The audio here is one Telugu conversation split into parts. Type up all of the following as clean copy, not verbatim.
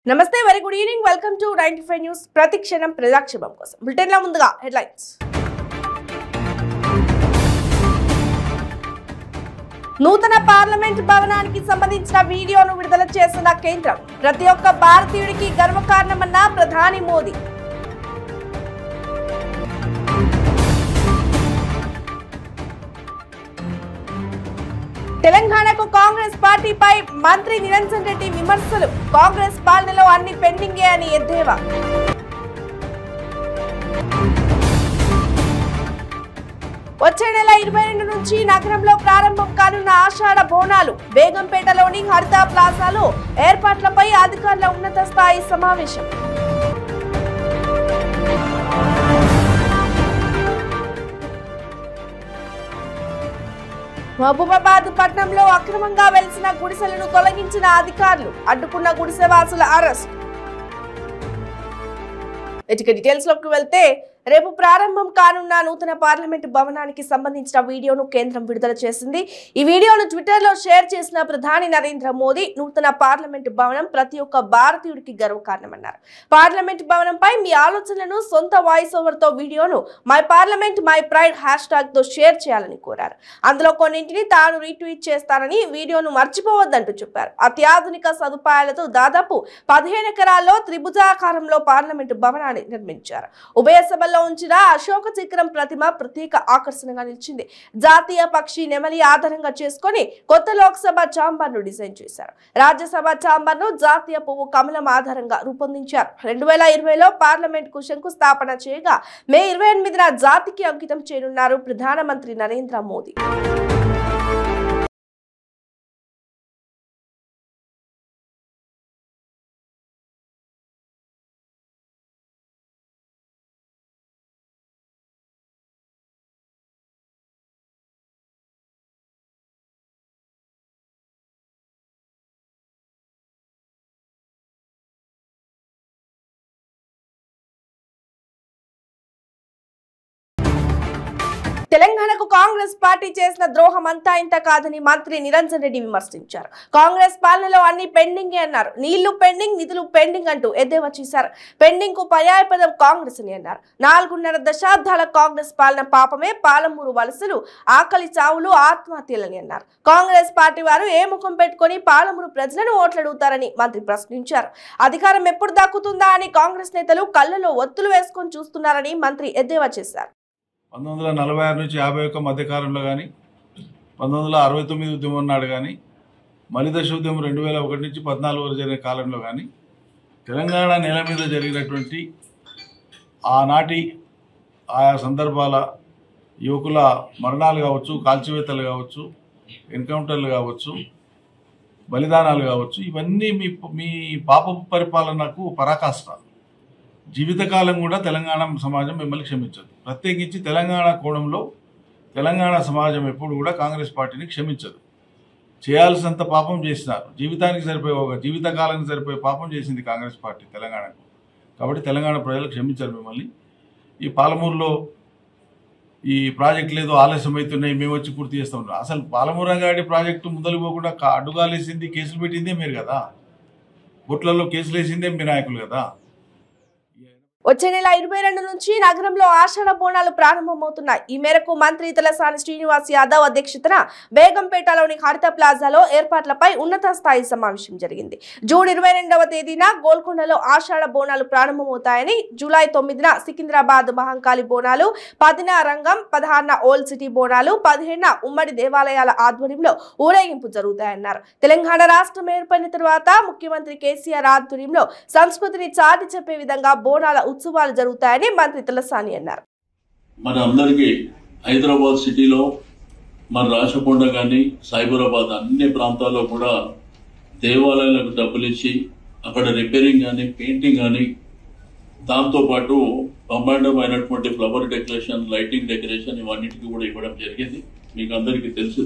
నమస్తే very good evening welcome to 95 news ప్రతిక్షణం ప్రజాక్షేమం కోసం బులెటిన్ లో ముందుగా హెడ్లైన్స్ నూతన పార్లమెంట్ భవనానికి సంబంధించిన వీడియోను విడుదల చేసిన కేంద్రం ప్రతి ఒక్క భారతీయుడికి గర్వకారణమన్న ప్రధాని మోదీ తెలంగాణకు కాంగ్రెస్ పార్టీపై మంత్రి నిరంజన్ రెడ్డి విమర్శలు కాంగ్రెస్ పాలనలో అన్ని పెండింగే అని ఎద్దేవా వచ్చే నెల 22 నుంచి నగరంలో ప్రారంభం కానున్న ఆషాఢ బోనాలు బేగంపేటలోని హరిత ప్లాజాలో ఏర్పాట్లపై అధికారుల ఉన్నత స్థాయి సమావేశం మహబూబాబాద్ పట్టణంలో అక్రమంగా వెలిసిన గుడిసెలను తొలగించిన అధికారులు అడ్డుకున్న గుడిసెవాసుల అరెస్ట్. ఇక డీటెయిల్స్ లోకి వెళ్తే రేపు ప్రారంభం కానున్న నూతన పార్లమెంట్ భవనానికి సంబంధించిన వీడియోను కేంద్రం విడుదల చేసింది. ఈ వీడియోను ట్విట్టర్ లో షేర్ చేసిన ప్రధాని నరేంద్ర మోదీ నూతన పార్లమెంట్ భవనం ప్రతి ఒక్క భారతీయుడికి గర్వకారణమన్నారు. పార్లమెంట్ భవనంపై మీ ఆలోచనలను సొంత వాయిస్ ఓవర్ తో వీడియోను my parliament my pride hash tag తో షేర్ చేయాలని కోరారు. అందులో కొన్నింటిని తాను రీట్వీట్ చేస్తానని వీడియోను మర్చిపోవద్దంటూ చెప్పారు. అత్యాధునిక సదుపాయాలతో దాదాపు 15 ఎకరాల్లో త్రిభుజాకారంలో పార్లమెంట్ భవనాన్ని నిర్మించారు. ఉభయ సభ ఉంచిన అశోక చక్రం ప్రతిమ ప్రత్యేక ఆకర్షణగా నిలిచింది. జాతీయ పక్షి నెమలి ఆధారంగా చేసుకుని కొత్త లోక్సభ ఛాంబర్ ను డిజైన్ చేశారు. రాజ్యసభ ఛాంబర్ ను జాతీయ పువ్వు కమలం ఆధారంగా రూపొందించారు. 2020లో పార్లమెంట్ కు శంకుస్థాపన చేయగా మే 28న జాతికి అంకితం చేయనున్నారు ప్రధానమంత్రి నరేంద్ర మోదీ. తెలంగాణకు కాంగ్రెస్ పార్టీ చేసిన ద్రోహం అంతా ఇంత కాదని మంత్రి నిరంజన్ రెడ్డి విమర్శించారు. కాంగ్రెస్ పాలనలో అన్ని పెండింగే అన్నారు. నీళ్లు పెండింగ్, నిధులు పెండింగ్ అంటూ ఎద్దేవా చేశారు. పెండింగ్ కు పర్యాయపదం కాంగ్రెస్ అని అన్నారు. 4.5 దశాబ్దాల కాంగ్రెస్ పాలన పాపమే, పాలమూరు వలసలు, ఆకలి చావులు, ఆత్మహత్యలని అన్నారు. కాంగ్రెస్ పార్టీ వారు ఏ ముఖం పెట్టుకుని పాలమూరు ప్రజలను ఓట్లడుగుతారని మంత్రి ప్రశ్నించారు. అధికారం ఎప్పుడు దక్కుతుందా అని కాంగ్రెస్ నేతలు కళ్ళలో ఒత్తులు వేసుకొని చూస్తున్నారని మంత్రి ఎద్దేవా చేశారు. 1946 నుంచి 51 మధ్యకాలంలో కానీ 1969 ఉద్యమం నాడు కానీ మలిదశ ఉద్యమం 2001 నుంచి 14 వరకు జరిగిన కాలంలో కానీ తెలంగాణ నేల మీద జరిగినటువంటి ఆనాటి ఆయా సందర్భాల యువకుల మరణాలు కావచ్చు, కాల్చివేతలు కావచ్చు, ఎన్కౌంటర్లు కావచ్చు, బలిదానాలు కావచ్చు, ఇవన్నీ మీ పాప పరిపాలనకు పరాకాష్ట. జీవితకాలం కూడా తెలంగాణ సమాజం మిమ్మల్ని క్షమించదు. ప్రత్యేకించి తెలంగాణ కోణంలో తెలంగాణ సమాజం ఎప్పుడు కూడా కాంగ్రెస్ పార్టీని క్షమించదు. చేయాల్సినంత పాపం చేసినారు. జీవితానికి సరిపోయే ఒక జీవితకాలానికి సరిపోయే పాపం చేసింది కాంగ్రెస్ పార్టీ తెలంగాణకు. కాబట్టి తెలంగాణ ప్రజలు క్షమించారు మిమ్మల్ని. ఈ పాలమూరులో ఈ ప్రాజెక్టులు ఏదో ఆలస్యం అవుతున్నాయి, మేము వచ్చి పూర్తి చేస్తూ ఉన్నాం. అసలు పాలమూరు రంగారెడ్డి ప్రాజెక్టు మొదలు పోకుండా అడ్డుగాలేసింది, కేసులు పెట్టిందే మీరు కదా. కోర్టులలో కేసులు వేసిందే మీ నాయకులు కదా. వచ్చే నెల 22 నుంచి నగరంలో ఆషాఢ బోనాలు ప్రారంభమవుతున్నాయి. ఈ మేరకు మంత్రి తలసాని శ్రీనివాస్ యాదవ్ అధ్యక్షతన బేగంపేటలోని హరిత ప్లాజాలో ఏర్పాట్లపై ఉన్నత స్థాయి సమావేశం జరిగింది. జూన్ 22వ తేదీన గోల్కొండలో ఆషాఢ బోనాలు ప్రారంభమవుతాయని, జూలై 9న సికింద్రాబాద్ మహంకాళి బోనాలు, 10న రంగం, 16న ఓల్డ్ సిటీ బోనాలు, 17న ఉమ్మడి దేవాలయాల ఆధ్వర్యంలో ఊరేగింపు జరుగుతాయన్నారు. తెలంగాణ రాష్ట్రం ఏర్పడిన తర్వాత ముఖ్యమంత్రి కేసీఆర్ ఆధ్వర్యంలో సంస్కృతిని చాటి చెప్పే విధంగా బోనాల ఉత్సవాలు జరుగుతాయని మంత్రి తలసాని అన్నారు. మన అందరికీ హైదరాబాద్ సిటీలో మన రాచకొండ కానీ సైబరాబాద్ అన్ని ప్రాంతాల్లో కూడా దేవాలయాలకు డబ్బులు ఇచ్చి అక్కడ రిపేరింగ్ కానీ పెయింటింగ్ కానీ దాంతోపాటు బ్రహ్మాండమైనటువంటి ఫ్లవర్ డెకరేషన్, లైటింగ్ డెకరేషన్ ఇవన్నిటికీ కూడా ఇవ్వడం జరిగింది. మీకు అందరికీ తెలుసు.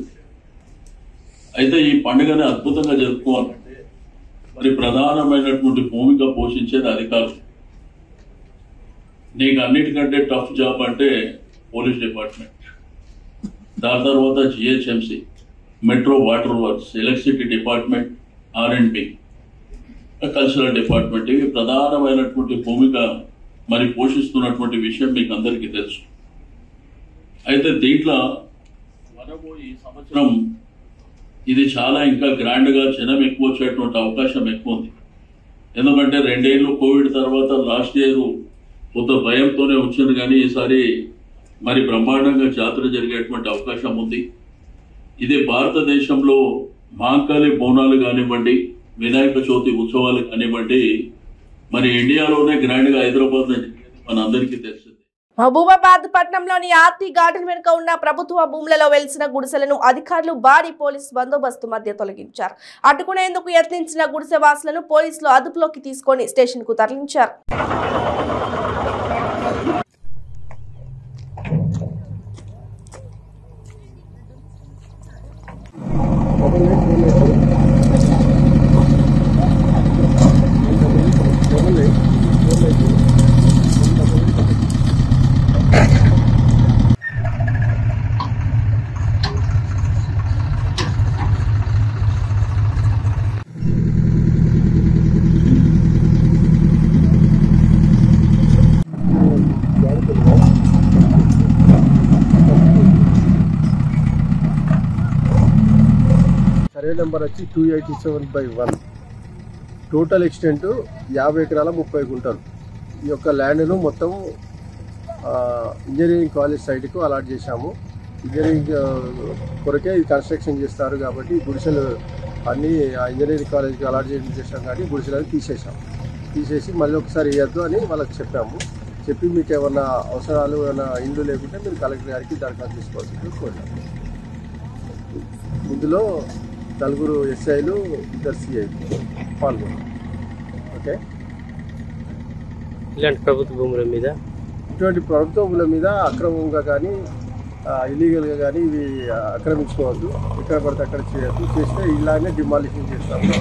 అయితే ఈ పండుగని అద్భుతంగా జరుపుకోవాలంటే మరి ప్రధానమైనటువంటి భూమిక పోషించేది అధికారులు. నీకు అన్నిటికంటే టఫ్ జాబ్ అంటే పోలీస్ డిపార్ట్మెంట్, దాని తర్వాత GHMC, metro water works, electricity department, R&B, cultural department ఇవి ప్రధానమైనటువంటి భూమిక మరి పోషిస్తున్నటువంటి విషయం మీకు అందరికీ తెలుసు. అయితే దీంట్లో మనము ఈ సంవత్సరం ఇది చాలా ఇంకా గ్రాండ్ గా జనం ఎక్కువ వచ్చేటువంటి అవకాశం ఎక్కువ ఉంది. ఎందుకంటే 2 ఏళ్ళు కోవిడ్ తర్వాత లాస్ట్ ఇయర్ కొంత భయంతోనే వచ్చింది, కానీ ఈసారి మరి బ్రహ్మాండంగా జాతర జరిగేటువంటి అవకాశం ఉంది. ఇది భారతదేశంలో మాంకాళి బోనాలు కానివ్వండి, వినాయక చవితి ఉత్సవాలు కానివ్వండి, మరి ఇండియాలోనే గ్రాండ్ గా హైదరాబాద్ మన అందరికీ తెలిసింది. మహబూబాబాద్ పట్టణంలోని ఆర్తి గార్డెన్ వెనుక ఉన్న ప్రభుత్వ భూములలో వెలిసిన గుడిసెలను అధికారులు భారీ పోలీసు బందోబస్తు మధ్య తొలగించారు. అడ్డుకునేందుకు యత్నించిన గుడిసె వాసులను పోలీసులు అదుపులోకి తీసుకొని స్టేషన్ కు తరలించారు. సర్వే నెంబర్ వచ్చి 287/1. టోటల్ ఎక్స్టెంట్ 50 ఎకరాల 30 గుంటలు. ఈ యొక్క ల్యాండ్ను మొత్తం ఇంజనీరింగ్ కాలేజ్ సైట్కు అలాట్ చేశాము. ఇంజనీరింగ్ కొరకే ఇది కన్స్ట్రక్షన్ చేస్తారు కాబట్టి గుడిసెలు అన్నీ ఇంజనీరింగ్ కాలేజ్కి అలాట్ చేసాం, కానీ గుడిసెలను తీసేసి మళ్ళీ ఒకసారి వేయద్దు అని వాళ్ళకి చెప్పి మీకు ఏమన్నా అవసరాలు ఏమైనా ఇండ్లు లేకుంటే మీరు కలెక్టర్ గారికి దరఖాస్తు తీసుకోవాల్సింది కోరాము. ఇందులో 4 ఎస్ఐలు 2 సిఐలు పాల్గొన్నారు. ఓకే, ఇలాంటి ప్రభుత్వ భూముల మీద ఇటువంటి ప్రభుత్వ భూముల మీద అక్రమంగా కానీ ఇల్లీగల్గా కానీ ఇవి ఆక్రమించుకోవద్దు, ఎక్కడ పడితే అక్కడ చేయొద్దు. చేస్తే ఇలానే డిమాలిషన్ చేస్తాము,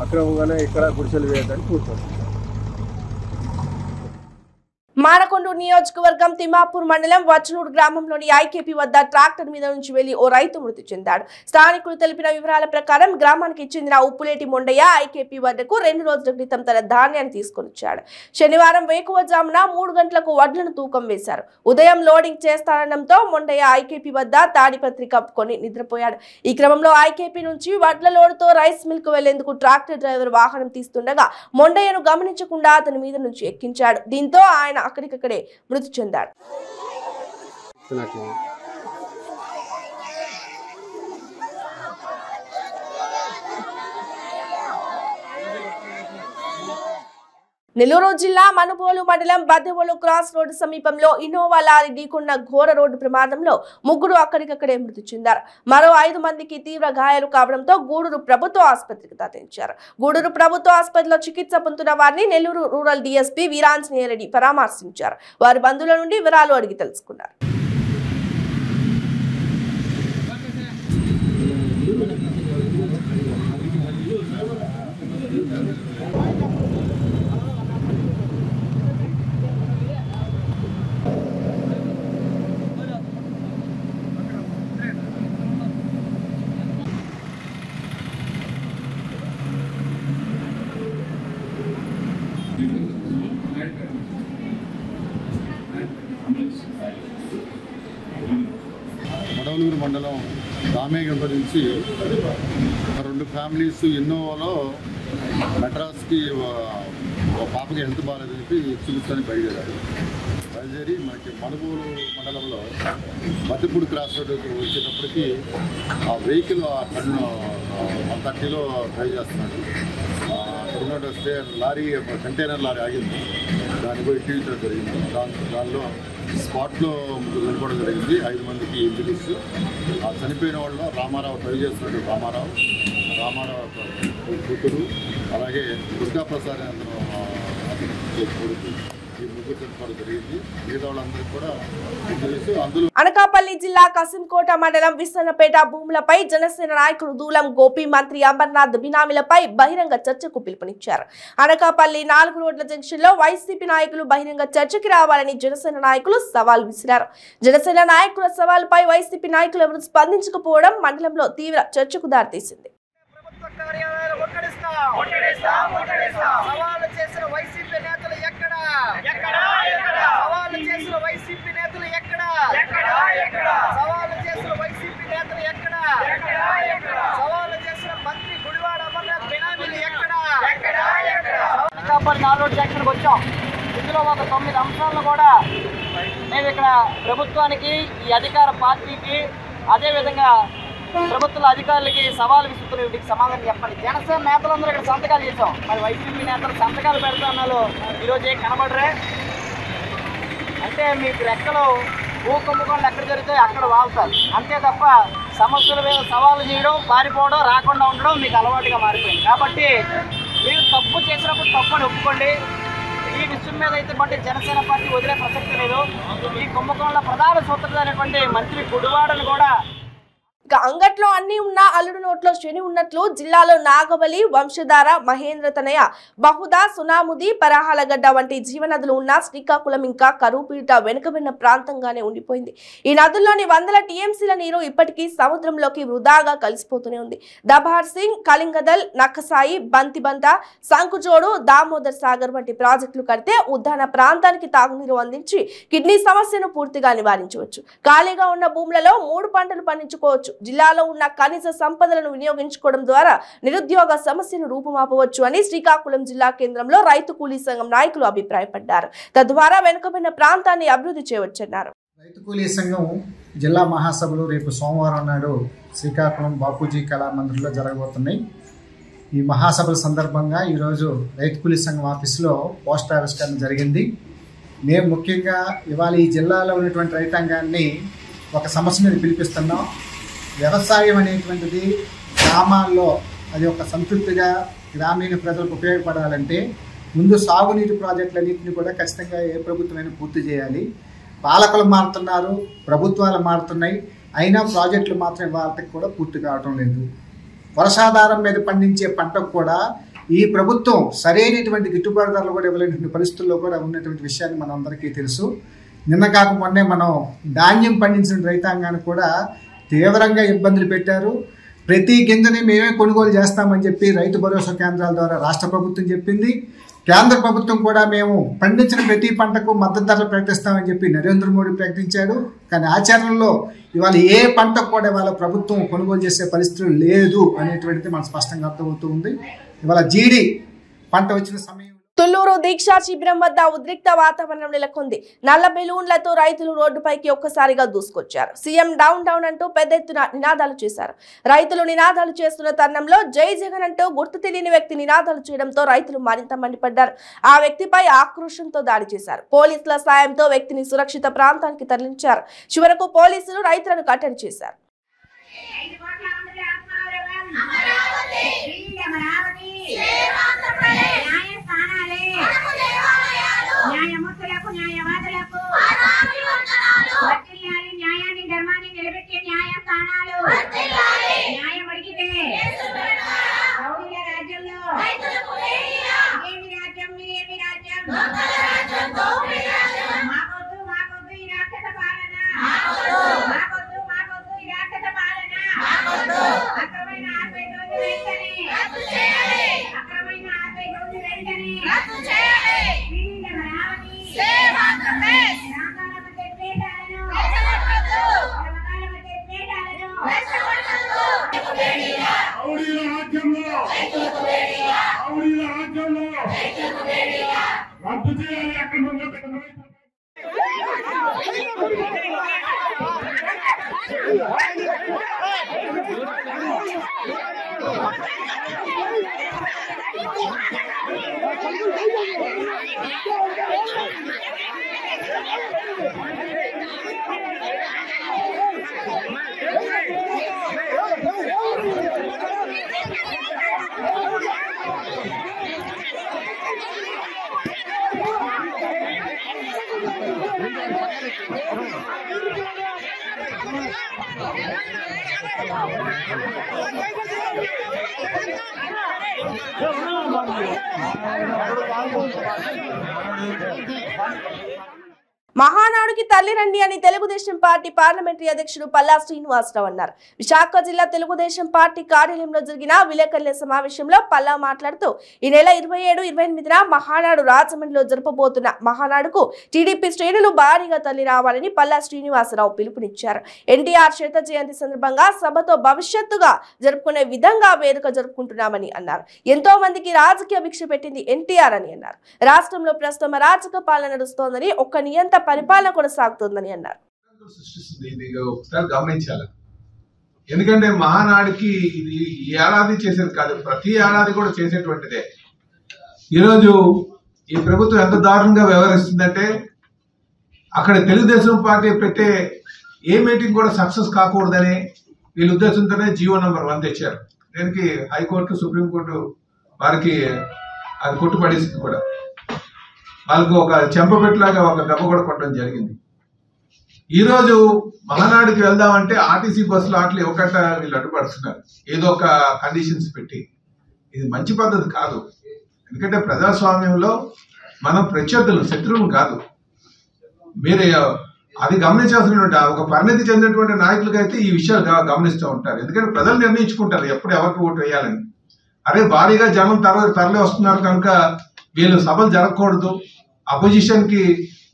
అక్రమంగానే ఇక్కడ గుడిసెలు వేయద్దని కోరుతున్నాం. మానకొండూరు నియోజకవర్గం తిమ్మాపూర్ మండలం వచ్చనూరు గ్రామంలోని ఐకేపీ వద్ద ట్రాక్టర్ మీద నుంచి వెళ్లి ఓ రైతు మృతి చెందాడు. స్థానికులు తెలిపిన వివరాల ప్రకారం గ్రామానికి చెందిన ఉప్పులేటి మొండయ్య ఐకేపీ వద్దకు 2 రోజుల క్రితం తన ధాన్యాన్ని తీసుకొచ్చాడు. శనివారం వేకువజామున 3 గంటలకు వడ్లను తూకం వేశారు. ఉదయం లోడింగ్ చేస్తానడంతో మొండయ్య ఐకేపీ వద్ద తాడిపత్రి కప్పుకొని నిద్రపోయాడు. ఈ క్రమంలో ఐకేపీ నుంచి వడ్ల లోడుతో రైస్ మిల్ కు వెళ్లేందుకు ట్రాక్టర్ డ్రైవర్ వాహనం తీస్తుండగా మొండయ్యను గమనించకుండా అతని మీద నుంచి ఎక్కించాడు. దీంతో ఆయన అక్కడికక్కడే మృతి చెందాడు. నెల్లూరు జిల్లా మనుబోలు మండలం బద్దెవోలు క్రాస్ రోడ్డు సమీపంలో ఇన్నోవా లారీ ఢీకొన్న ఘోర రోడ్డు ప్రమాదంలో 3 అక్కడికక్కడే మృతి చెందారు. మరో 5 మందికి తీవ్ర గాయాలు కావడంతో గూడూరు ప్రభుత్వ ఆసుపత్రికి తరలించారు. గూడూరు ప్రభుత్వ ఆసుపత్రిలో చికిత్స పొందుతున్న వారిని నెల్లూరు రూరల్ డీఎస్పీ వీరాంజనేయ రెడ్డి పరామర్శించారు. వారి బంధువుల నుండి వివరాలు అడిగి తెలుసుకున్నారు. మడవలూరు మండలం రామేగంప నుంచి 2 ఫ్యామిలీస్ ఇన్నోవాలో మెడ్రాస్కి ఒక పాపకి హెల్త్ బాగాలేదని చెప్పి చూపించడానికి బయలుదేరి మనకి మనుబోలు మండలంలో బద్దెపూడి క్రాస్ రోడ్డుకి వచ్చేటప్పటికి ఆ వెహికల్ 130లో డ్రైవ్ చేస్తున్నాడు. అక్కడ లారీ కంటైనర్ లారీ ఆగింది, దాన్ని పోయి టీవీలో జరిగింది. దానిలో స్పాట్లో చనిపోవడం జరిగింది. 5 మందికి ఇంజరీస్. ఆ చనిపోయిన వాళ్ళు రామారావు డ్రైవ్ చేస్తున్నాడు. రామారావు కూతురు, అలాగే దుర్గాప్రసాద్ అతను కొడుకు, ఈ 3 చనిపోవడం జరిగింది. మిగతా వాళ్ళందరికీ కూడా ఇంజరీస్. అందులో అనకాపల్లి జిల్లా కసింకోట మండలం విసన్నపేట భూములపై జనసేన నాయకుడు దూలం గోపి మంత్రి అమర్నాథ్ బినామీలపై బహిరంగ చర్చకు పిలుపునిచ్చారు. అనకాపల్లి 4 రోడ్ల జంక్షన్ లో వైసీపీ నాయకులు బహిరంగ చర్చకి రావాలని జనసేన నాయకులు సవాల్ విసిరారు. జనసేన నాయకుల సవాల్పై వైసీపీ నాయకులు ఎవరు స్పందించకపోవడం మండలంలో తీవ్ర చర్చకు దారితీసింది. సవాలు చేసిన వైసీపీ నేతలు ఎక్కడ? సవాలు చేసిన వైసీపీ నేతలు ఎక్కడ? సవాలు చేసిన వైసీపీ నేతలు ఎక్కడ? సవాలు చేసిన మంత్రి గుడివాడ అమర్నాథ్ బినామీలు ఎక్కడ? కాపాడు 4 రోడ్ జంక్షన్కి వచ్చాం. ఇందులో ఒక 9 అంశాలను కూడా మేము ఇక్కడ ప్రభుత్వానికి, ఈ అధికార పార్టీకి, అదేవిధంగా ప్రభుత్వ అధికారులకి సవాలు విసురుతున్న వీటికి సమాధానం చెప్పండి. జనసేన నేతలందరూ ఇక్కడ సంతకాలు చేసాం. మరి వైసీపీ నేతలు సంతకాలు పెడతాన్నారు, ఈరోజు ఏం కనబడరే? అంటే మీకు రెక్కలు కుంభకోణాలు ఎక్కడ జరిగితే అక్కడ వాళ్తారు అంతే తప్ప సమస్యల మీద సవాలు చేయడం, పారిపోవడం, రాకుండా ఉండడం మీకు అలవాటుగా మారిపోయింది. కాబట్టి మీరు తప్పు చేసినప్పుడు తప్పని ఒప్పుకోండి. ఈ విషయం మీద అయితే బట్టి జనసేన పార్టీ వదిలే ప్రసక్తి లేదు. ఈ కుంభకోణంలో ప్రధాన సూత్రధారి అయినటువంటి మంత్రి గుడివాడను కూడా అంగట్లో అన్ని ఉన్న అల్లుడు నోట్లో శని ఉన్నట్లు జిల్లాలో నాగవలి, వంశధార, మహేంద్ర తనయ, బహుదా, సునాముది, పరాహాలగడ్డ వంటి జీవనదులు ఉన్న శ్రీకాకుళం ఇంకా కరువుపీట వెనుకబడిన ప్రాంతంగానే ఉండిపోయింది. ఈ నదుల్లోని వందల టీఎంసీల నీరు ఇప్పటికీ సముద్రంలోకి వృధాగా కలిసిపోతూనే ఉంది. దబార్ సింగ్, కలింగదల్, నక్కసాయి, బంతిబంత, సంకుజోడు, దామోదర్ సాగర్ వంటి ప్రాజెక్టులు కడితే ఉద్దాన ప్రాంతానికి తాగునీరు అందించి కిడ్నీ సమస్యను పూర్తిగా నివారించవచ్చు. ఖాళీగా ఉన్న భూములలో 3 పంటలు పండించుకోవచ్చు. జిల్లాలో ఉన్న ఖనిజ సంపదలను వినియోగించుకోవడం ద్వారా నిరుద్యోగ సమస్యను రూపుమాపవచ్చు అని శ్రీకాకుళం జిల్లా కేంద్రంలో రైతు కూలీ సంఘం నాయకులు అభిప్రాయపడ్డారు. తద్వారా వెనుకబడిన ప్రాంతాన్ని అభివృద్ధి చేయవచ్చన్నారు. రైతు కూలీ సంఘం జిల్లా మహాసభలు రేపు సోమవారం నాడు శ్రీకాకుళం బాపూజీ కళామందిర్లో జరగబోతున్నాయి. ఈ మహాసభల సందర్భంగా ఈరోజు రైతు కూలీ సంఘం ఆఫీసులో పోస్టర్ ఆవిష్కరణ జరిగింది. మేము ముఖ్యంగా ఇవాళ ఈ జిల్లాలో ఉన్నటువంటి రైతాంగాన్ని ఒక సమస్య మీద పిలిపిస్తున్నాం. వ్యవసాయం అనేటువంటిది గ్రామాల్లో అది ఒక సంతృప్తిగా గ్రామీణ ప్రజలకు ఉపయోగపడాలంటే ముందు సాగునీటి ప్రాజెక్టులన్నింటినీ కూడా ఖచ్చితంగా ఏ ప్రభుత్వమైనా పూర్తి చేయాలి. పాలకులు మారుతున్నారు, ప్రభుత్వాలు మారుతున్నాయి, అయినా ప్రాజెక్టులు మాత్రం వాళ్ళకి కూడా పూర్తి కావటం లేదు. వర్షాధారం మీద పండించే పంటకు కూడా ఈ ప్రభుత్వం సరైనటువంటి గిట్టుబాటు ధరలు కూడా ఇవ్వలేనటువంటి పరిస్థితుల్లో కూడా ఉన్నటువంటి విషయాన్ని మనందరికీ తెలుసు. నిన్న కాక మొన్నే మనం ధాన్యం పండించిన రైతాంగాన్ని కూడా తీవ్రంగా ఇబ్బందులు పెట్టారు. ప్రతి గింజని మేమే కొనుగోలు చేస్తామని చెప్పి రైతు భరోసా కేంద్రాల ద్వారా రాష్ట్ర ప్రభుత్వం చెప్పింది. కేంద్ర ప్రభుత్వం కూడా మేము పండించిన ప్రతి పంటకు మద్దతు ధరలు ప్రకటిస్తామని చెప్పి నరేంద్ర మోడీ ప్రకటించాడు. కానీ ఆచరణలో ఇవాళ ఏ పంటకు కూడా ఇవాళ ప్రభుత్వం కొనుగోలు చేసే పరిస్థితులు లేదు అనేటువంటిది మనకు స్పష్టంగా అర్థమవుతూ ఉంది. ఇవాళ జీడి పంట వచ్చిన సమయం తుళ్లూరు దీక్షా శిబిరం వద్ద ఉద్రిక్త వాతావరణం నెలకొంది. నల్ల బెలూన్లతో రైతులు రోడ్డుపైకి ఒక్కసారిగా దూసుకొచ్చారు. సీఎం డౌన్ డౌన్ అంటూ పెద్ద ఎత్తున నినాదాలు చేశారు. రైతులు నినాదాలు చేస్తున్న తరుణంలో జై జగన్ అంటూ గుర్తు తెలియని వ్యక్తి నినాదాలు చేయడంతో రైతులు మరింత మండిపడ్డారు. ఆ వ్యక్తిపై ఆక్రోశంతో దాడి చేశారు. పోలీసుల సాయంతో వ్యక్తిని సురక్షిత ప్రాంతానికి తరలించారు. చివరకు పోలీసులు రైతులను కట్టడి చేశారు. న్యాయమూర్తులకు న్యాయవాదులకు న్యాయాన్ని ధర్మాన్ని నిలబెట్టే న్యాయస్థానాలు న్యాయం అడిగితే రౌడీల రాజ్యంలో ఏమి రాజ్యం ఏమి రాజ్యం మాకొద్దు మాకొద్దు ఈ రాక్షస పాలన మాకొద్దు మాకొద్దు ఈ రాక్షస పాలన అక్రమైన ఆర్పై రోజు వెంటనే అక్రమైన ఆర్పై రోజు వెంటనే మహానాడుకి తల్లిరండి అని తెలుగుదేశం పార్టీ పార్లమెంటరీ అధ్యక్షుడు పల్లా శ్రీనివాసరావు అన్నారు. విశాఖ జిల్లా తెలుగుదేశం పార్టీ కార్యాలయంలో జరిగిన విలేకరుల సమావేశంలో పల్లా మాట్లాడుతూ ఈ నెల 27-28న మహానాడు రాజమండ్రిలో జరపబోతున్న మహానాడుకు టీడీపీ శ్రేణులు భారీగా తల్లి రావాలని పల్లా శ్రీనివాసరావు పిలుపునిచ్చారు. ఎన్టీఆర్ శత జయంతి సందర్భంగా సభతో భవిష్యత్తుగా జరుపుకునే విధంగా వేడుక జరుపుకుంటున్నామని అన్నారు. ఎంతో మందికి రాజకీయ భిక్ష పెట్టింది ఎన్టీఆర్ అని అన్నారు. రాష్ట్రంలో ప్రస్తుతం అరాచక పాలన నడుస్తోందని ఒక్క నియంత పరిపాలన కొనసాగుతుందని అన్నారు. గమనించాలి, ఎందుకంటే మహానాడికి ఇది ఏడాది చేసేది కాదు, ప్రతి ఏడాది కూడా చేసేటువంటిదే. ఈరోజు ఈ ప్రభుత్వం ఎంత దారుణంగా వ్యవహరిస్తుందంటే అక్కడ తెలుగుదేశం పార్టీ పెట్టే ఏ మీటింగ్ కూడా సక్సెస్ కాకూడదని వీళ్ళ ఉద్దేశంతోనే జీవో నెంబర్ 1 తెచ్చారు. దీనికి హైకోర్టు, సుప్రీంకోర్టు వారికి అది కొట్టుపడేసింది కూడా. వాళ్ళకు ఒక చెంపపెట్టులాగా ఒక దెబ్బ కూడా కొట్టడం జరిగింది. ఈరోజు మహానాడుకి వెళ్దామంటే ఆర్టీసీ బస్సులు ఆటలు ఇవ్వకుండా వీళ్ళు అడ్డుపడుతున్నారు, ఏదో ఒక కండిషన్స్ పెట్టి. ఇది మంచి పద్ధతి కాదు. ఎందుకంటే ప్రజాస్వామ్యంలో మనం ప్రత్యర్థులు, శత్రువులు కాదు. మీరు అది గమనించాల్సినటువంటి ఒక పరిణతి చెందినటువంటి నాయకులకి అయితే ఈ విషయాలు గమనిస్తూ ఉంటారు. ఎందుకంటే ప్రజలు నిర్ణయించుకుంటారు ఎప్పుడు ఎవరికి ఓటు వేయాలని. అరే భారీగా జనం తరలి వస్తున్నారు కనుక వీళ్ళు సభలు జరగకూడదు, అపోజిషన్ కి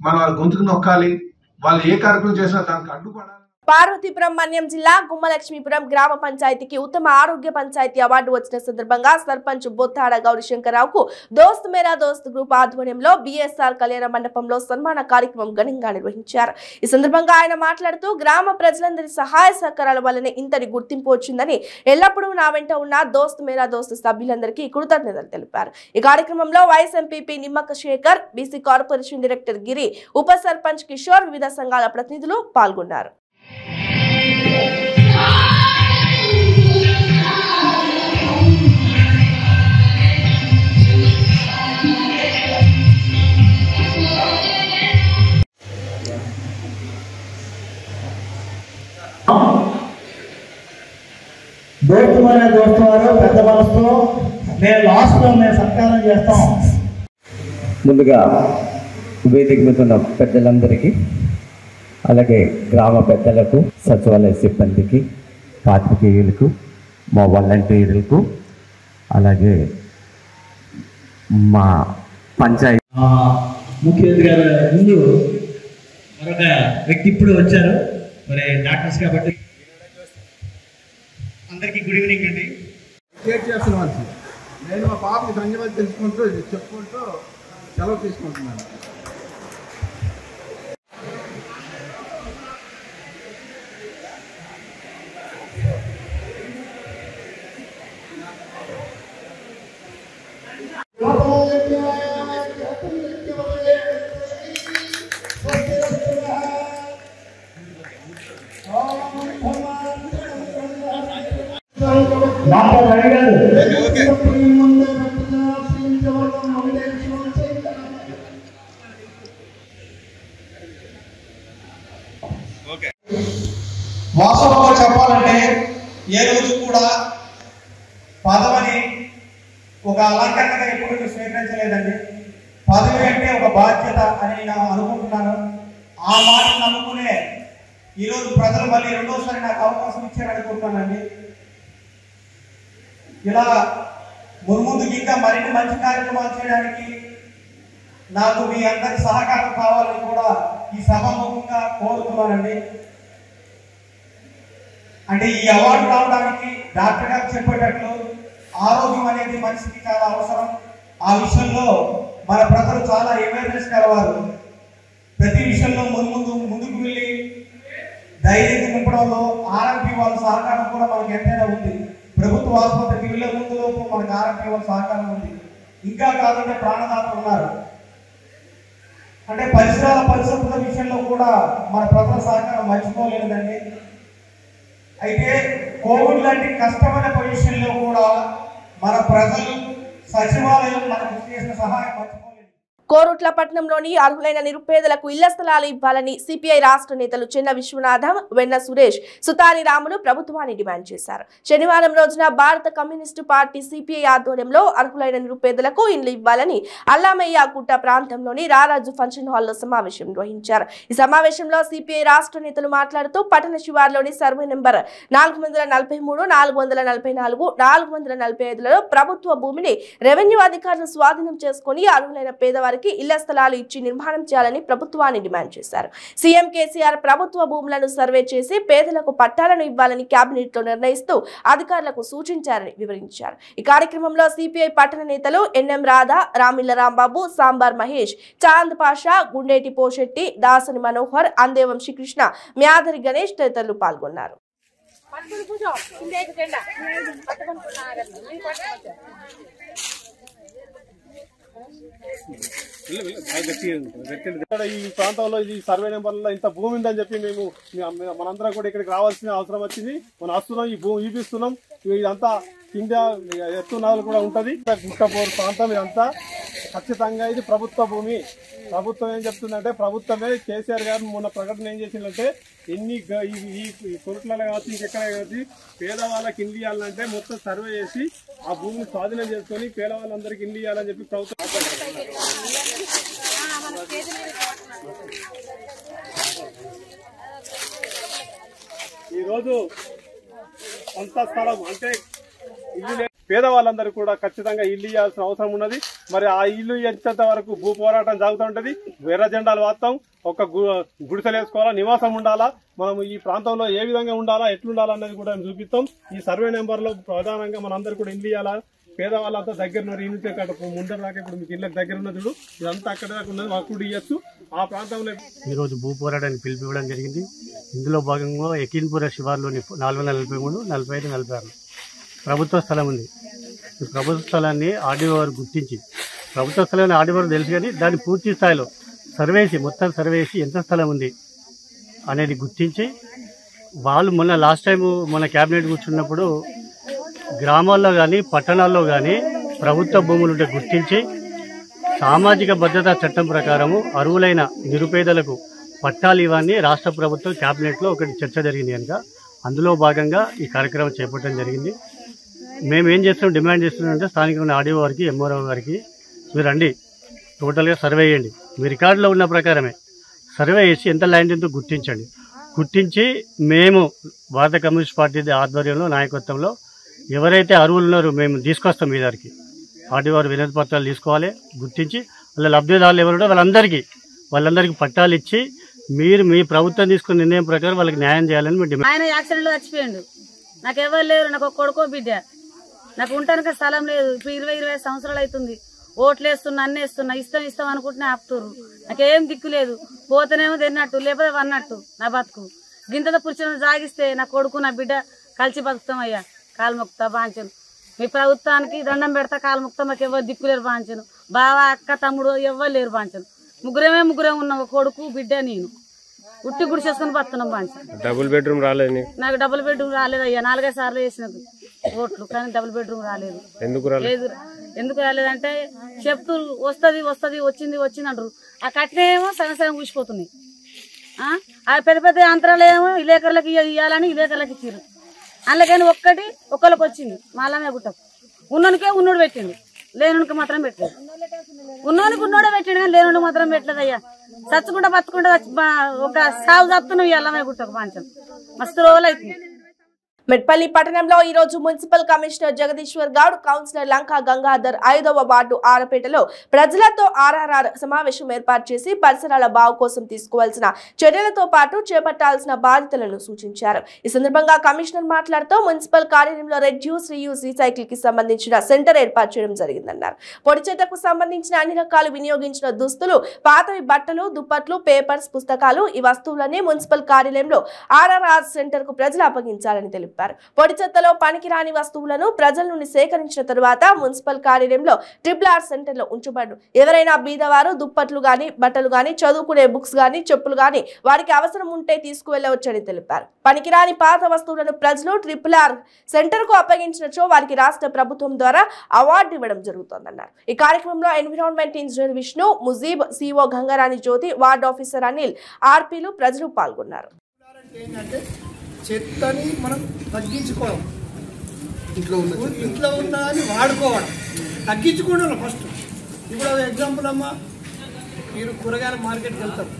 మన గొంతుకు నొక్కాలి, వాళ్ళు ఏ కార్యక్రమం చేసినా దానికి అడ్డుపడాలి. పార్వతీపురం మన్యం జిల్లా గుమ్మలక్ష్మీపురం గ్రామ పంచాయతీకి ఉత్తమ ఆరోగ్య పంచాయతీ అవార్డు వచ్చిన సందర్భంగా సర్పంచ్ బొత్తాడ గౌరీశంకరరావుకు దోస్త్ మేరా దోస్త్ గ్రూప్ ఆధ్వర్యంలో బిఎస్ఆర్ కళ్యాణ మండపంలో సన్మాన కార్యక్రమం ఘనంగా నిర్వహించారు. ఈ సందర్భంగా ఆయన మాట్లాడుతూ గ్రామ ప్రజలందరి సహాయ సహకారాల వల్లనే ఇంతటి గుర్తింపు వచ్చిందని, ఎల్లప్పుడూ నా వెంట ఉన్న దోస్త్ మేరా దోస్త్ సభ్యులందరికీ కృతజ్ఞతలు తెలిపారు. ఈ కార్యక్రమంలో vice MPP Nimmaka Shekhar, BC corporation director Giri, ఉప సర్పంచ్ కిషోర్, వివిధ సంఘాల ప్రతినిధులు పాల్గొన్నారు. దోస్తుమైన దోస్తు వారు పెద్ద మనసుతో మేము లాస్ట్లో మేము సత్కారం చేస్తాం. ముందుగా వేదిక మీద ఉన్న పెద్దలందరికీ, అలాగే గ్రామ పెద్దలకు, సచివాలయ సిబ్బందికి, పాత్రికేయులకు, మా వాలంటీర్లకు, అలాగే మా పంచాయతీ ముఖ్య అతిథి గారు ముందు మరొక వ్యక్తి ఇప్పుడు వచ్చారు, మరి డాక్టర్స్ కాబట్టి అందరికీ గుడ్ ఈవినింగ్ అండి. నేను మా పాపకి ధన్యవాదాలు తెలుసుకుంటూ చెప్పుకుంటూ సెలవు తీసుకుంటున్నాను. డాక్టర్ రవి గారు వాస్తవంగా చెప్పాలంటే ఏ రోజు కూడా పదవిని ఒక అలంకరణగా ఎప్పుడు స్వీకరించలేదండి. పదవి అంటే ఒక బాధ్యత అని నేను అనుకుంటున్నాను. ఆ మాట నమ్ముకునే ఈరోజు ప్రజలు మళ్ళీ రెండోసారి నాకు అవకాశం ఇచ్చారనుకుంటున్నానండి. ఇలా ముందుకు ఇంకా మరిన్ని మంచి కార్యక్రమాలు చేయడానికి నాకు మీ అందరి సహకారం కావాలని కూడా ఈ సభాముఖంగా కోరుతున్నానండి. అంటే ఈ అవార్డు రావడానికి డాక్టర్ గారు చెప్పేటట్లు ఆరోగ్యం అనేది మనిషికి చాలా అవసరం. ఆ విషయంలో మన ప్రజలు చాలా అవేర్నెస్ కలవారు. ప్రతి విషయంలో ముందుకు వెళ్ళి ధైర్యం నింపడంలో ఆర్ఎంపీ వాళ్ళ సహకారం కూడా మనకు ఎంతైనా ఉంది. ప్రభుత్వ ఆసుపత్రికి వెళ్ళే ముందులోపు మనకు ఆర్ఎంపీ వాళ్ళ సహకారం ఉంది. ఇంకా కాదంటే ప్రాణదాతలు ఉన్నారు. అంటే పరిశుభ్రత విషయంలో కూడా మన ప్రజల సహకారం మర్చిపోలేదండి. అయితే కోవిడ్ లాంటి కష్టమైన పొజిషన్లో కూడా మన ప్రజలు సచివాలయం మనకు చేసిన సహాయం మర్చిపోలేదు. కోరుట్లపట్నంలోని అర్హులైన నిరుపేదలకు ఇళ్ల స్థలాలు ఇవ్వాలని సిపిఐ రాష్ట్ర నేతలు చెన్న విశ్వనాథం, వెన్న సురేష్, సుతాని రాములు ప్రభుత్వాన్ని డిమాండ్ చేశారు. శనివారం రోజున భారత కమ్యూనిస్టు పార్టీ సిపిఐ ఆధ్వర్యంలో అర్హులైన నిరుపేదలకు ఇళ్లు ఇవ్వాలని అల్లామయ్య గుట్ట ప్రాంతంలోని రారాజు ఫంక్షన్ హాల్లో సమావేశం నిర్వహించారు. ఈ సమావేశంలో సిపిఐ రాష్ట్ర నేతలు మాట్లాడుతూ పట్టణ శివార్లోని సర్వే నెంబర్ 443, 444, 445లలో ప్రభుత్వ భూమిని రెవెన్యూ అధికారులు స్వాధీనం చేసుకుని అర్హులైన పేదవారికి ఇళ్ల స్థలాలు ఇచ్చి నిర్మాణం చేయాలని ప్రభుత్వాన్ని డిమాండ్ చేశారు. సీఎం కేసీఆర్ ప్రభుత్వ భూములను సర్వే చేసి పేదలకు పట్టాలను ఇవ్వాలని కేబినెట్ లో నిర్ణయిస్తూ అధికారులకు సూచించారని వివరించారు. ఈ కార్యక్రమంలో సిపిఐ పట్టణ నేతలు ఎన్ఎం రాధా, రామిల్ల రాంబాబు, సాంబార్ మహేష్, చాంద్ పాషా, గుండేటి పోషెట్టి, దాసని మనోహర్, అందేవం శ్రీకృష్ణ, మ్యాధరి గణేష్ తదితరులు పాల్గొన్నారు. ఈ ప్రాంతంలో ఈ సర్వే నెంబర్లో ఇంత భూమి ఉందని చెప్పి మేము మనందరం కూడా ఇక్కడికి రావాల్సిన అవసరం వచ్చింది. మనం వస్తున్నాం, ఈ భూమి చూపిస్తున్నాం. ఇదంతా కింద ఎత్తునాలు కూడా ఉంటది. గుట్టపోరు ప్రాంతం ఇదంతా ఖచ్చితంగా ఇది ప్రభుత్వ భూమి. ప్రభుత్వం ఏం చెప్తుందంటే, ప్రభుత్వమే కేసీఆర్ గారు మొన్న ప్రకటన ఏం చేసిందంటే, ఎన్ని ఈ కొరట్లలో కావచ్చు, ఇంకెక్కడ కావచ్చు, పేదవాళ్ళకి ఇల్లు ఇవ్వాలంటే మొత్తం సర్వే చేసి ఆ భూమిని స్వాధీనం చేసుకుని పేదవాళ్ళందరికీ ఇల్లు ఇవ్వాలని చెప్పి ప్రభుత్వం ఈరోజు కొంత స్థలం అంటే ఇల్లు పేదవాళ్ళందరూ కూడా ఖచ్చితంగా ఇల్లు ఇవ్వాల్సిన అవసరం ఉన్నది. మరి ఆ ఇల్లు ఇచ్చేంత వరకు భూ పోరాటం సాగుతూ ఉంటది. ఎర్ర జెండాలు వాస్తాం, ఒక గుడిసెలు వేసుకోవాలా, నివాసం ఉండాలా, మనం ఈ ప్రాంతంలో ఏ విధంగా ఉండాలా, ఎట్లుండాలా అనేది కూడా చూపిస్తాం. ఈ సర్వే నెంబర్ లో ప్రధానంగా మనందరూ కూడా ఇల్లు ఇవ్వాలా. పేదవాళ్ళంతా దగ్గర ఉన్నారు, ఈ నుంచి ముందర దాకా ఇప్పుడు మీకు ఇళ్ళకి దగ్గర ఉన్నది చూడు, ఇదంతా అక్కడ దాకా ఉన్నది, మాకు కూడా ఇవ్వచ్చు. ఆ ప్రాంతంలో ఈరోజు భూ పోరాటానికి పిలిపివ్వడం జరిగింది. ఇందులో భాగంగా ఎకిన్పుర శివార్లోని 443, 45, 46 ప్రభుత్వ స్థలం ఉంది. ఈ ప్రభుత్వ స్థలాన్ని ఆర్డీఓ వారు గుర్తించి, ప్రభుత్వ స్థలాన్ని ఆర్డీఓ వారు తెలుసు కానీ దాన్ని పూర్తి స్థాయిలో మొత్తం సర్వే చేసి ఎంత స్థలం ఉంది అనేది గుర్తించి, వాళ్ళు లాస్ట్ టైం మన క్యాబినెట్ కూర్చున్నప్పుడు గ్రామాల్లో కానీ పట్టణాల్లో కానీ ప్రభుత్వ భూములు ఉంటే గుర్తించి సామాజిక భద్రతా చట్టం ప్రకారము అర్హులైన నిరుపేదలకు పట్టాలు ఇవ్వని రాష్ట్ర ప్రభుత్వం క్యాబినెట్లో ఒకటి చర్చ జరిగింది కనుక అందులో భాగంగా ఈ కార్యక్రమం చేపట్టడం జరిగింది. మేము ఏం చేస్తున్నాం, డిమాండ్ చేస్తున్నామంటే స్థానికంగా ఆర్డీఓ వారికి, ఎంఆర్ఓ గారికి మీరు రండి, టోటల్గా సర్వే చేయండి, మీ రికార్డులో ఉన్న ప్రకారమే సర్వే చేసి ఎంత ల్యాండ్ ఎంతో గుర్తించి మేము భారత కమ్యూనిస్ట్ పార్టీ ఆధ్వర్యంలో నాయకత్వంలో ఎవరైతే అర్హులు ఉన్నారో మేము తీసుకొస్తాం. మీ దగ్గరికి ఆర్డీఓ వారు వినతి పత్రాలు తీసుకోవాలి, గుర్తించి వాళ్ళ లబ్ధిదారులు ఎవరుంటో వాళ్ళందరికీ పట్టాలు ఇచ్చి మీరు మీ ప్రభుత్వం తీసుకున్న నిర్ణయం ప్రకారం వాళ్ళకి న్యాయం చేయాలని మేము డిమాండ్. ఆయన యాక్సిడెంట్లో చచ్చిపోయాడు, నాకు ఎవరు లేరు, నాకు ఒక కొడుకో బిడ్డ, నాకు ఉండటానికి స్థలం లేదు. ఇప్పుడు 20-25 సంవత్సరాలు అవుతుంది. ఓట్లు వేస్తున్నా, అన్నీ వేస్తున్నా, ఇస్తాం అనుకుంటున్నా ఆపుతురు. నాకేం దిక్కు లేదు, పోతేనేమో తిన్నట్టు లేకపోతే వన్నట్టు నా బతుకు. గింతతో పురుషులను జాగిస్తే నా కొడుకు నా బిడ్డ కలిసి బతుకుతామయ్యా. కాలు మొక్కుతా బాంచను, మీ ప్రభుత్వానికి దండం పెడతా, కాలు మొక్కుతా, మాకు ఎవరు దిక్కు లేరు బాంచను. బావ, అక్క, తమ్ముడు ఎవరు లేరు బాంచను. ముగ్గురే ఉన్నాం, కొడుకు బిడ్డ నేను. ఉట్టి గుడి చేసుకుని బతున్నాం బాంచను. డబుల్ బెడ్రూమ్ రాలేదు నాకు, డబుల్ బెడ్రూమ్ రాలేదయ్యా. 4-5 సార్లు వేసినది ఓట్లు, కానీ డబుల్ బెడ్రూమ్ రాలేదు. ఎందుకు రాలేదంటే చెప్తూ వస్తుంది వచ్చింది అంటారు. ఆ కట్టినేమో సగం ఊసిపోతున్నాయి. ఆ పెద్ద అంతరాలు ఏమో ఇలేకర్లకి ఇవ్వాలని ఇలేకర్లకి ఇచ్చారు. అందులోకని ఒక్కరికి వచ్చింది. మాలమే గుట్టకు ఉన్నోనికే ఉన్నోడు పెట్టిండు, లేనునికి మాత్రం పెట్టలేదు. ఉన్నోనికి ఉన్నోడే పెట్టిండు కానీ లేనుడికి మాత్రం పెట్టలేదయ్యా. చచ్చుకుంటా బతుకుంటా ఒక సాగు చప్పుతున్నావు అల్లమే గుట్టకు పాంచం. మస్తు రోజులు అవుతుంది. మెట్పల్లి పట్టణంలో ఈ రోజు municipal commissioner Jagadishwar Goud, councillor Lanka Gangadhar 5వ వార్డు ఆరపేటలో ప్రజలతో ఆర్ఆర్ఆర్ సమావేశం ఏర్పాటు చేసి పరిసరాల బాగు కోసం తీసుకోవాల్సిన చర్యలతో పాటు చేపట్టాల్సిన బాధ్యతలను సూచించారు. ఈ సందర్భంగా కమిషనర్ మాట్లాడుతూ మున్సిపల్ కార్యాలయంలో రెడ్యూస్, రీయూజ్, రీసైకిల్ కి సంబంధించిన సెంటర్ ఏర్పాటు చేయడం జరిగిందన్నారు. పొడి చెత్తకు సంబంధించిన అన్ని రకాలు వినియోగించిన దుస్తులు, పాతవి బట్టలు, దుప్పట్లు, పేపర్స్, పుస్తకాలు ఈ వస్తువులన్నీ మున్సిపల్ కార్యాలయంలో ఆర్ఆర్ఆర్ సెంటర్ కు ప్రజలు అప్పగించాలని తెలిపారు. తెలిపారు. పొడి చెత్తలో పనికిరాని వస్తువులను ప్రజల నుండి సేకరించిన తరువాత మున్సిపల్ కార్యాలయంలో RRR సెంటర్లో ఉంచబడు. ఎవరైనా బీదవారు దుప్పట్లు గాని, బట్టలు గాని, చదువుకునే బుక్స్ గాని, చెప్పులు గాని వారికి అవసరం ఉంటే తీసుకువెళ్లవచ్చని తెలిపారు. పనికిరాని పాత వస్తువులను ప్రజలు RRR సెంటర్ కు అప్పగించినచో వారికి రాష్ట్ర ప్రభుత్వం ద్వారా అవార్డు ఇవ్వడం జరుగుతోందన్నారు. ఈ కార్యక్రమంలో environment engineer Vishnu, Mujeeb, CO Gangarani Jyothi, ward officer Anil, ఆర్పీలు ప్రజలు పాల్గొన్నారు. చెత్తని మనం తగ్గించుకోవడం, ఇంట్లో ఉన్నదాన్ని వాడుకోవడం, తగ్గించుకోవడం ఫస్ట్. ఇప్పుడు ఎగ్జాంపుల్ అమ్మా, మీరు కూరగాయల మార్కెట్కి వెళ్తారు,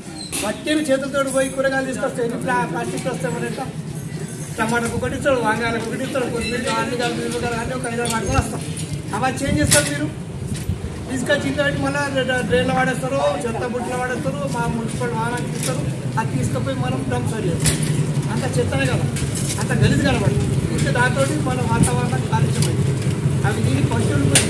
వట్టిని చేతులతో పోయి కూరగాయలు తీసుకొస్తే ఎన్ని ప్లాస్టిక్ వస్తామనేట, టమాటాకు ఒకటి ఇస్తాడు, వంకాయలకు ఒకటి ఇస్తాడు, కొత్తిమీర అన్ని కలిపి అన్నీ ఒక 5 మార్కులు వస్తాం. అవి చేంజ్ చేస్తారు. మీరు తీసుకొచ్చి ఇంట్లో మళ్ళీ డ్రైన్లో వాడేస్తారు, చెత్త బుట్టలో వాడేస్తారు, మా మున్సిపల్ వాహనానికి ఇస్తారు. అది తీసుకుపోయి మనం డంప్ చేయాలి. అంత చెత్తనే కదా, అంత గలీజ్ కనబడి ఇంకా దాంతో మన వాతావరణం కాలుష్యమైంది. అవి దీని పశువులు ప్రతి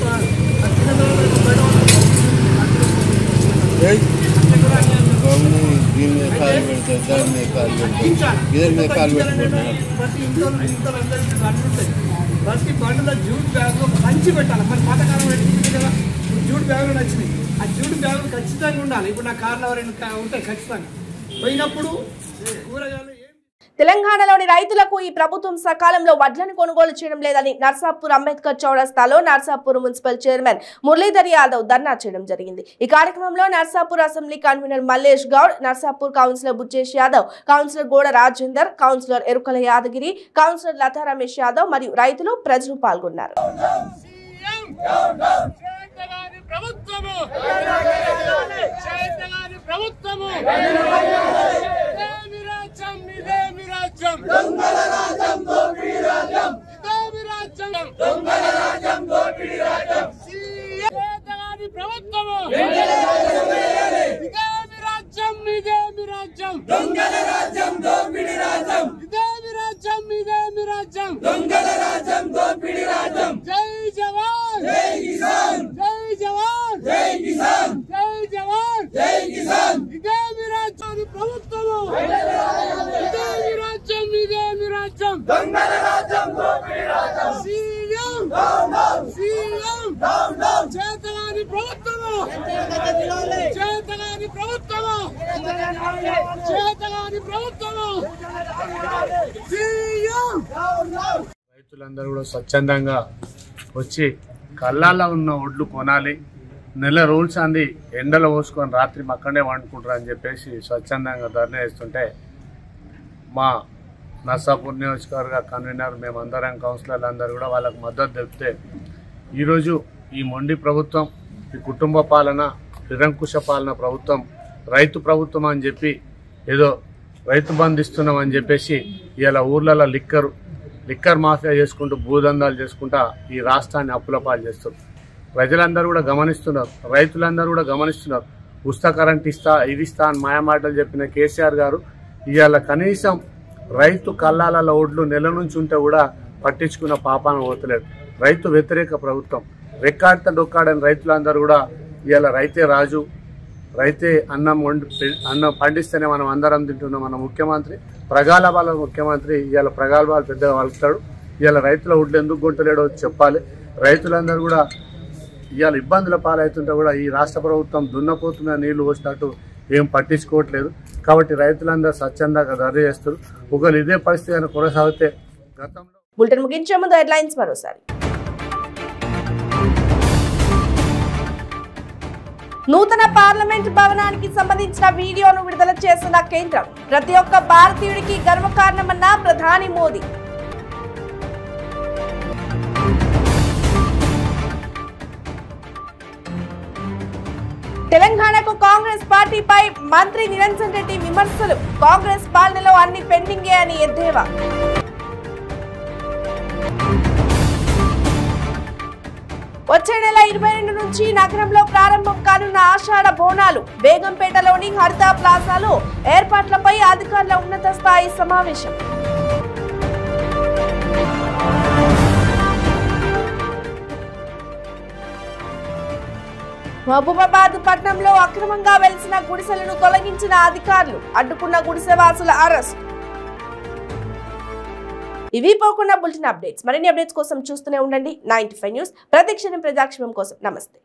ఇంట్లో అందరికీ బండ్లు ఉంటాయి. ప్రతి బండ్లో జూట్ బ్యాగ్లో మంచి పెట్టాలి. మరి పాతకాలం పెట్టింది కదా, జూట్ బ్యాగులు నచ్చినాయి. ఆ జూట్ బ్యాగులు ఖచ్చితంగా ఉండాలి. ఇప్పుడు నా కార్లో ఎవరైనా ఉంటాయి ఖచ్చితంగా. పోయినప్పుడు కూరగాయలు తెలంగాణలోని రైతులకు ఈ ప్రభుత్వం సకాలంలో వడ్లను కొనుగోలు చేయడం లేదని నర్సాపూర్ అంబేద్కర్ చౌరస్తాలో నర్సాపూర్ మున్సిపల్ చైర్మన్ మురళీధర్ యాదవ్ ధర్నా చేయడం జరిగింది. ఈ కార్యక్రమంలో Narsapur assembly convener Mallesh Goud, Narsapur councillor Buchchesh Yadav, councillor Goda Rajender, councillor Erukala Yadagiri, councillor Latha Ramesh Yadav మరియు రైతులు ప్రజలు పాల్గొన్నారు. రైతులందరూ కూడా స్వచ్ఛందంగా వచ్చి కళ్ళాల్లో ఉన్న ఒడ్లు కొనాలి, నెల రూల్స్ అంది ఎండలో పోసుకొని రాత్రి అక్కడే వండుకుంటారు అని చెప్పేసి స్వచ్ఛందంగా ధర్నా చేస్తుంటే మా నర్సాపూర్ నియోజకవర్గ కన్వీనర్ మేమందరం కౌన్సిలర్లు అందరూ కూడా వాళ్ళకు మద్దతు తెలిపితే ఈరోజు ఈ మొండి ప్రభుత్వం, ఈ కుటుంబ పాలన, నిరంకుశ పాలన ప్రభుత్వం, రైతు ప్రభుత్వం అని చెప్పి ఏదో రైతు బంధు ఇస్తున్నాం అని చెప్పేసి ఇలా ఊర్లలో లిక్కర్ మాఫియా చేసుకుంటూ భూదందాలు చేసుకుంటా ఈ రాష్ట్రాన్ని అప్పుల పాలు చేస్తారు. ప్రజలందరూ కూడా గమనిస్తున్నారు, రైతులందరూ కూడా గమనిస్తున్నారు. ఉచిత కరెంట్ ఇస్తా, ఇది ఇస్తా అని మాయమాటలు చెప్పిన కేసీఆర్ గారు ఇవాళ కనీసం రైతు కళ్ళాలలో ఒడ్లు నెల నుంచి ఉంటే కూడా పట్టించుకున్న పాపాన పోతలేదు. రైతు వ్యతిరేక ప్రభుత్వం, రెక్కాడిత డొక్కాడని రైతులందరూ కూడా ఇవాళ రైతే రాజు, రైతే అన్నం పండిస్తేనే మనం అందరం తింటున్నాం. మన ముఖ్యమంత్రి ప్రగల్భాల ముఖ్యమంత్రి ఇవాళ ప్రగల్భాలు పెద్దగా వలుపుతాడు. ఇవాళ రైతుల ఒడ్లు ఎందుకు గుంటలేడో చెప్పాలి. రైతులందరూ కూడా ఇవాళ ఇబ్బందుల పాలవుతుంటే కూడా ఈ రాష్ట్ర ప్రభుత్వం దున్నపోతున్న నీళ్లు పోసినట్టు ఏం పట్టించుకోవట్లేదు. కాబట్టి రైతులందరూ స్వచ్ఛందంగా ధర్నా చేస్తారు. ఒకవేళ ఇదే పరిస్థితి కొనసాగితే గతంలో. బులెటిన్ ముగించే ముందు హెడ్లైన్స్ మరోసారి. నూతన పార్లమెంట్ భవనానికి సంబంధించిన వీడియోను విడుదల చేసిన కేంద్రం. ప్రతి ఒక్క భారతీయుడికి గర్వకారణమన్న ప్రధాని మోదీ. తెలంగాణకు కాంగ్రెస్ పార్టీపై మంత్రి నిరంజన్ రెడ్డి విమర్శలు. కాంగ్రెస్ పాలనలో అన్ని పెండింగే అని ఎద్దేవా. వచ్చే నెల 22 నుంచి నగరంలో ప్రారంభం కానున్న ఆషాఢ బోనాలు. బేగంపేటలోని హరిత ప్లాజాలో ఏర్పాట్లపై అధికారుల ఉన్నత స్థాయి సమావేశం. మహబూబాబాద్ పట్టణంలో అక్రమంగా వెలిసిన గుడిసెలను తొలగించిన అధికారులు. అడ్డుకున్న గుడిసెవాసుల అరెస్ట్. ఇవి పోకుండా బులెటిన్ అప్డేట్స్ మరిన్ని అప్డేట్స్ కోసం చూస్తూనే ఉండండి 95 న్యూస్. ప్రతిక్షణం ప్రజాక్షేమం కోసం. నమస్తే.